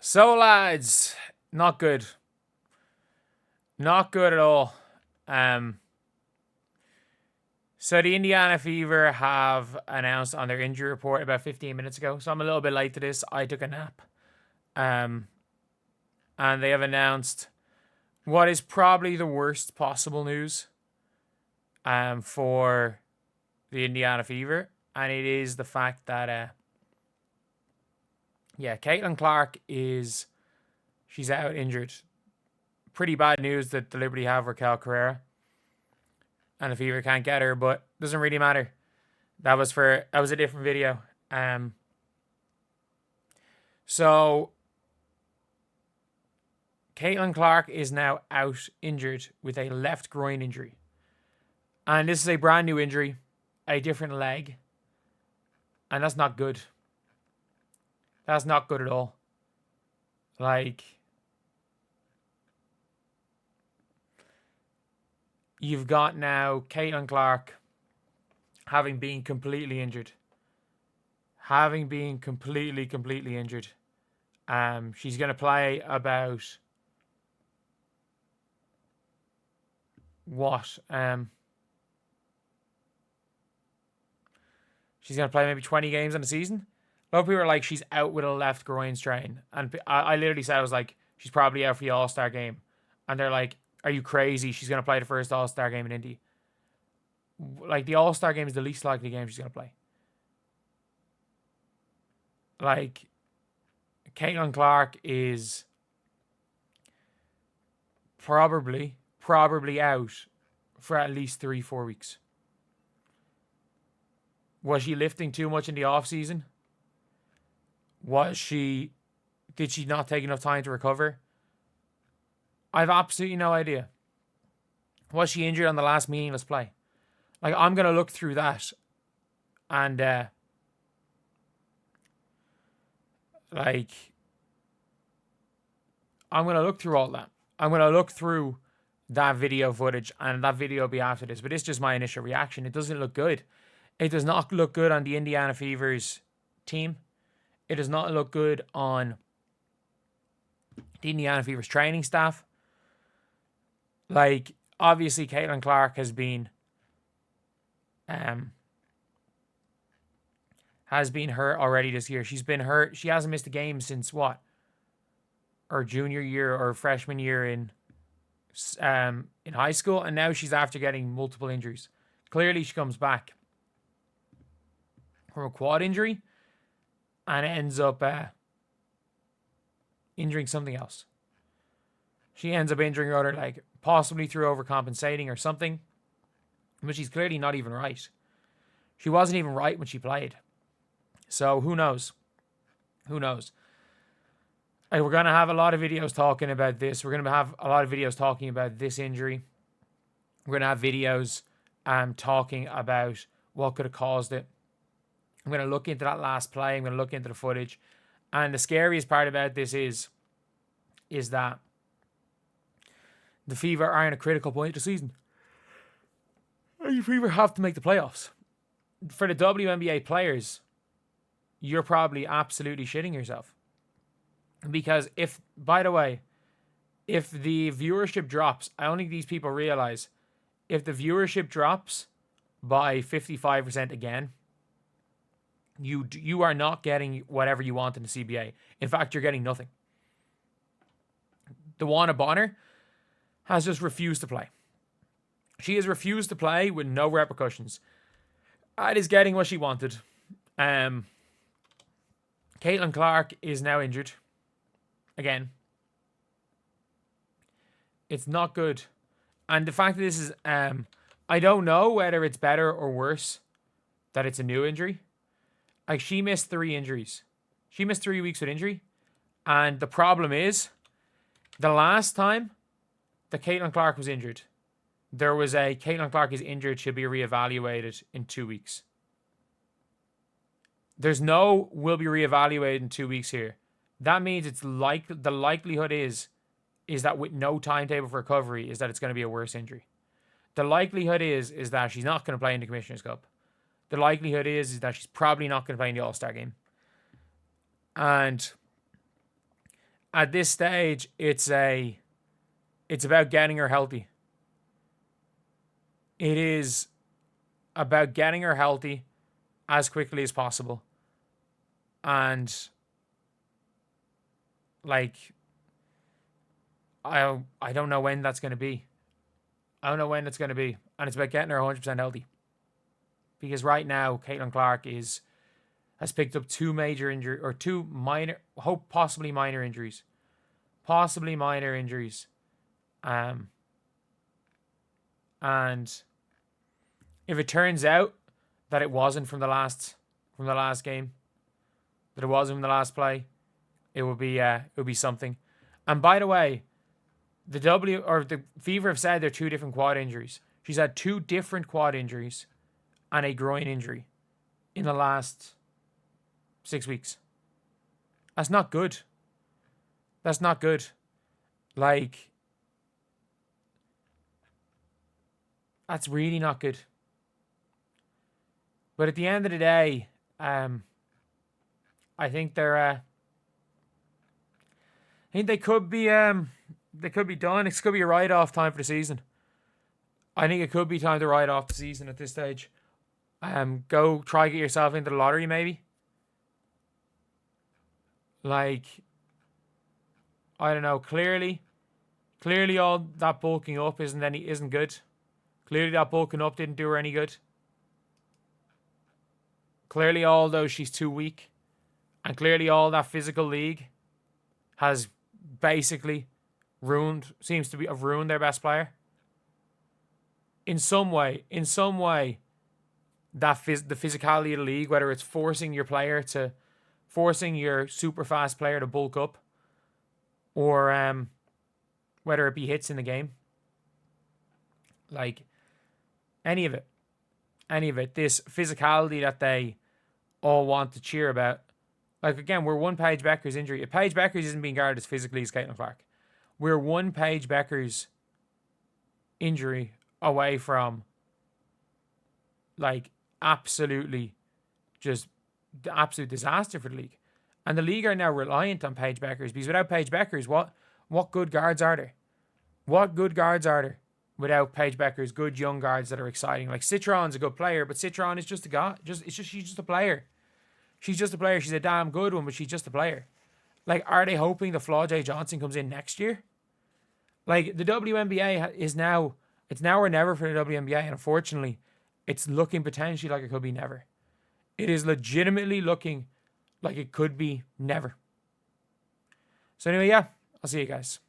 So, lads, not good. Not good at all. So the Indiana Fever have announced on their injury report about 15 minutes ago. So I'm a little bit late to this. I took a nap. And they have announced what is probably the worst possible news for the Indiana Fever. And it is the fact that Caitlin Clark she's out injured. Pretty bad news that the Liberty have Raquel Carrera. And the Fever can't get her, but doesn't really matter. That was a different video. So Caitlin Clark is now out injured with a left groin injury. And this is a brand new injury, a different leg. And that's not good. That's not good at all. You've got now Caitlin Clark having been completely injured. Completely injured. She's going to play about what? She's going to play maybe 20 games in a season. A lot of people are like, she's out with a left groin strain. And I literally said, I was like, she's probably out for the All-Star game. And they're like, are you crazy? She's going to play the first All-Star game in Indy. The All-Star game is the least likely game she's going to play. Caitlin Clark is probably out for at least 3-4 weeks. Was she lifting too much in the off-season? Did she not take enough time to recover? I have absolutely no idea. Was she injured on the last meaningless play? I'm going to look through that. And, I'm going to look through all that. I'm going to look through that video footage, and that video will be after this. But it's just my initial reaction. It doesn't look good. It does not look good on the Indiana Fever's team. It does not look good on the Indiana Fever's training staff. Obviously, Caitlin Clark has been hurt already this year. She's been hurt. She hasn't missed a game since what? Her junior year or freshman year in high school, and now she's after getting multiple injuries. Clearly, she comes back from a quad injury and ends up injuring something else. She ends up injuring her other leg, possibly through overcompensating or something, but she's clearly not even right. She wasn't even right when she played. So who knows? Who knows? We're going to have a lot of videos talking about this. We're going to have a lot of videos talking about this injury. We're going to have videos talking about what could have caused it. I'm going to look into that last play. I'm going to look into the footage. And the scariest part about this is that the Fever are in a critical point of the season. And the Fever have to make the playoffs. For the WNBA players, you're probably absolutely shitting yourself. Because if the viewership drops, I don't think these people realize, if the viewership drops by 55% again, you are not getting whatever you want in the CBA. In fact, you're getting nothing. DeWanna Bonner has just refused to play. She has refused to play with no repercussions. That is getting what she wanted. Caitlin Clark is now injured. Again. It's not good. And the fact that this is... I don't know whether it's better or worse that it's a new injury. She missed 3 injuries. She missed 3 weeks with injury. And the problem is, the last time that Caitlin Clark was injured, there was a Caitlin Clark is injured, should be reevaluated in 2 weeks. There's no will be reevaluated in 2 weeks here. That means it's the likelihood is that with no timetable for recovery is that it's going to be a worse injury. The likelihood is that she's not going to play in the Commissioner's Cup. The likelihood is that she's probably not going to play in the All-Star game. And At this stage, it's about getting her healthy. It is about getting her healthy as quickly as possible. And like, I don't know when that's going to be. I don't know when it's going to be. And it's about getting her 100% healthy. Because right now, Caitlin Clark has picked up two major injuries, or two minor, possibly minor injuries. Possibly minor injuries. And if it turns out that it wasn't from the last game, that it wasn't from the last play, it would be something. And by the way, the Fever have said they're two different quad injuries. She's had two different quad injuries and a groin injury in the last 6 weeks. That's not good. That's not good. Like, that's really not good. But at the end of the day, I think I think they could be done. It could be a write-off time for the season. I think it could be time to write off the season at this stage. Go try get yourself into the lottery, maybe. Like, I don't know. Clearly, all that bulking up isn't good. Clearly, that bulking up didn't do her any good. Clearly, although she's too weak, and clearly all that physical league has basically seems to have ruined their best player. In some way, the physicality of the league, whether it's forcing your super fast player to bulk up, or whether it be hits in the game, like any of it, this physicality that they all want to cheer about. Like, again, we're one Paige Bueckers injury. If Paige Bueckers isn't being guarded as physically as Caitlin Clark, we're one Paige Bueckers injury away from, like, absolute disaster for the league. And the league are now reliant on Paige Bueckers, because without Paige Bueckers, what good guards are there? What good guards are there without Paige Bueckers? Good young guards that are exciting. Like, Citron's a good player, but Citron is just a guy. She's just a player. She's just a player. She's a damn good one, but she's just a player. Like, are they hoping the Flaw J. Johnson comes in next year? Like, the WNBA it's now or never for the WNBA, and unfortunately, it's looking potentially like it could be never. It is legitimately looking like it could be never. So anyway, yeah, I'll see you guys.